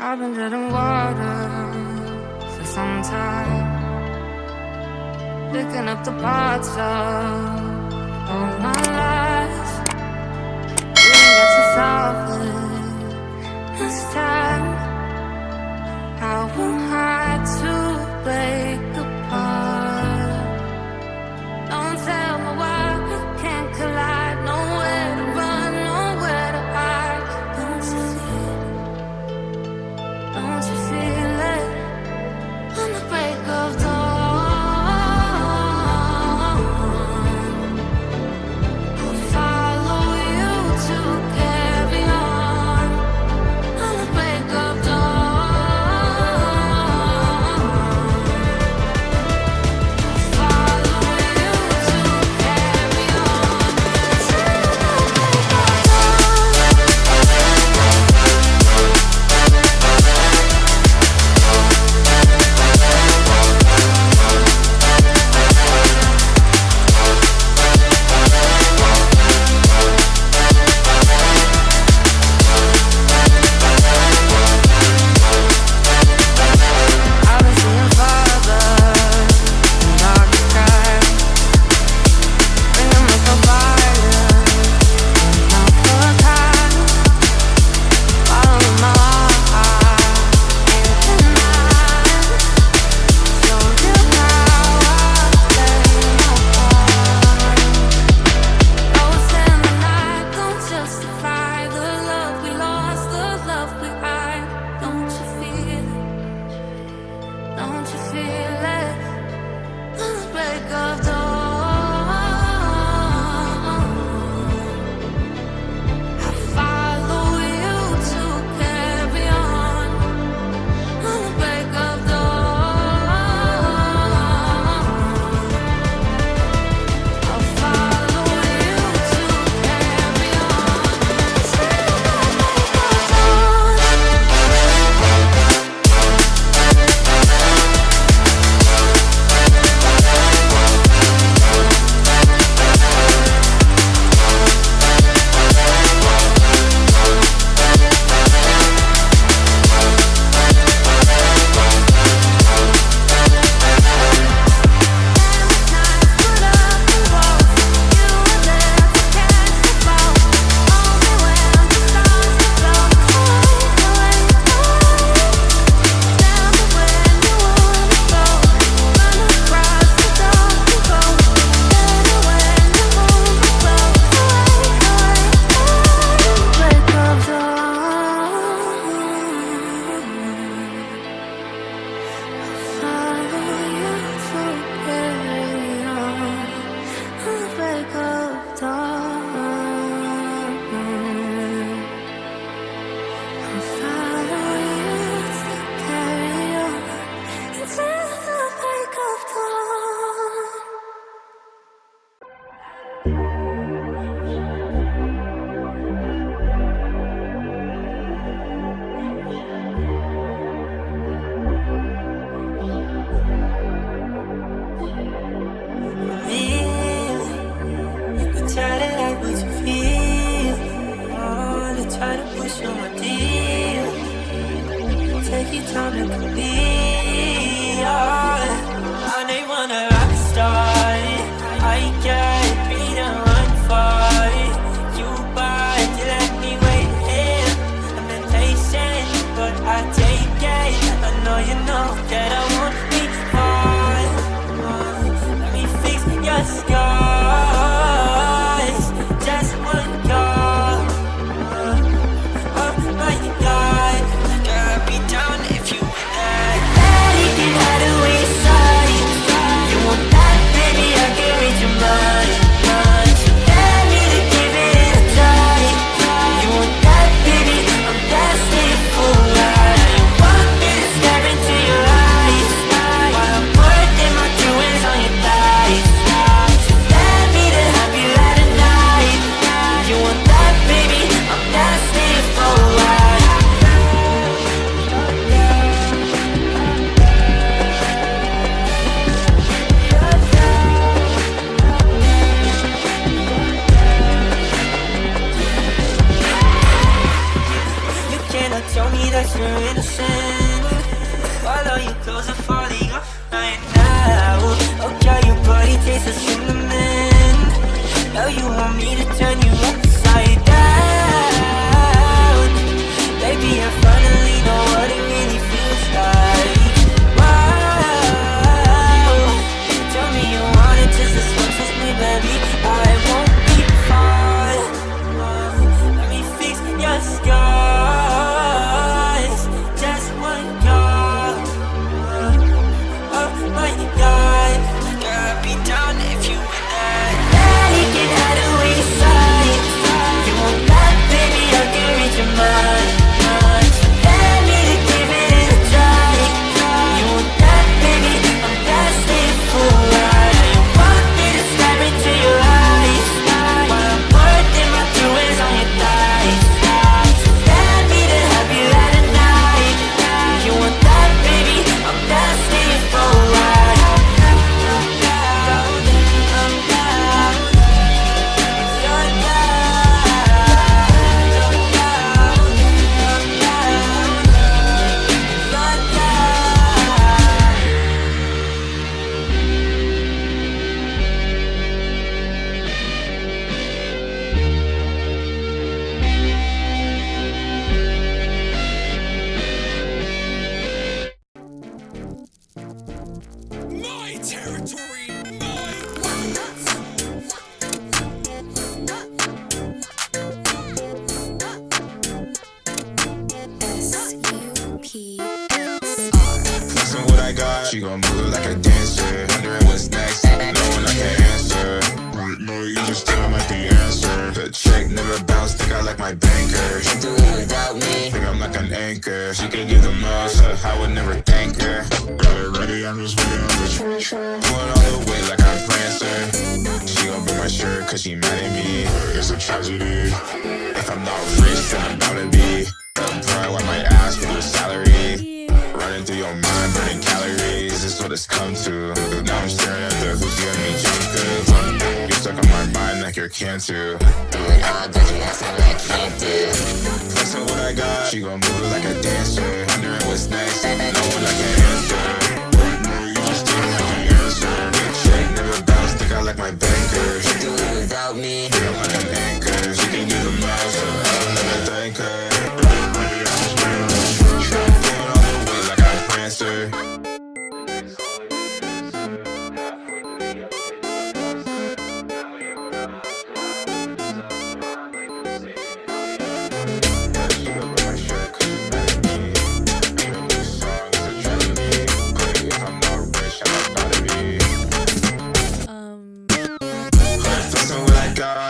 I've been treading water for some time, picking up the parts of all my life. Didn't get to solve it this time. I won't hide to break apart. Don't tell me why we can't collide. Nowhere to run, nowhere to hide. Don't you feel it? Don't you feel it? On the break of dawn, I'll follow you to carry on. On the break of dawn, I'll follow you to carry on. Till the break of I was seeing father in dark skies, bringing me for fire, not for time. Following my heart, can't deny. Show you how I play my part. Ghosts in the night don't justify the love we lost, the love we hide. Don't you feel it? Don't you feel it? On the break of dawn, I follow you to carry on. On the break of dawn, I'll follow you to carry on. Till the break of dawn. Try to like what you feel. Oh, they try to push on my deal. Take your time to complete. Oh, they want a rock star. I can't be the one for you, but you let me wait here. I've been patient, but I take it. I know you know that I won't be far. Let me fix your scars. Just one call. Oh my God, girl, I'd be down if you were that. tell me that you're innocent, while all your clothes are falling off right now. Oh girl, your body tastes of cinnamon. Now you want me to turn you upside down. Baby, I finally know what it really feels like. Wow, tell me you want it just as much as me, baby. I won't be far. Let me fix your scars. Just one call. Oh my God, girl, I'd be down if you were that. Daddy can hide away your sight. You want that, baby, I can read your mind. Let me to give it a try. You want that, baby, I'm destined for life. You want me to stare into your eyes while I'm putting my two hands on your thighs. Let me to have you at a night. You want that, baby, I'm destined for life. I'm down, I'm down. If you're down, I'm down, I'm down. If you're down. My territory, my Flexing what I got, she gon' move it like a dancer. Wondering what's next, knowing I can't answer. Right now you just staring like the answer. The check never bounce, think I like my banker. She do it without me, think I'm like an anchor. She can give the most, I would never thank her. Got it ready, I'm just waiting on the treasure. Going all the way like I'm Prancer. She gon' break my shirt cause she mad at me. It's a tragedy. If I'm not rich, then I'm bound to be. Pride on my ass for your salary. Running through your mind, burning calories. This is what it's come to. Now I'm staring at the hoochie and me Jacob. You're stuck on my mind like you're cancer. Doing all that you ask me I can't do. Flexing what I got, she gon' move it like a dancer. Wondering what's next, knowing I can't answer. Right now you just staring like the answer. Big check, never bounce, think I like my banker. She do it without me, think I'm like an anchor. She can give the most, I would never thank her.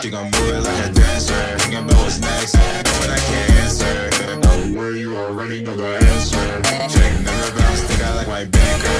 She gon' move it like a dancer. Thinking about what's next, knowing I can't answer. Know where you already know the answer. Check never bounce, think I like my banker.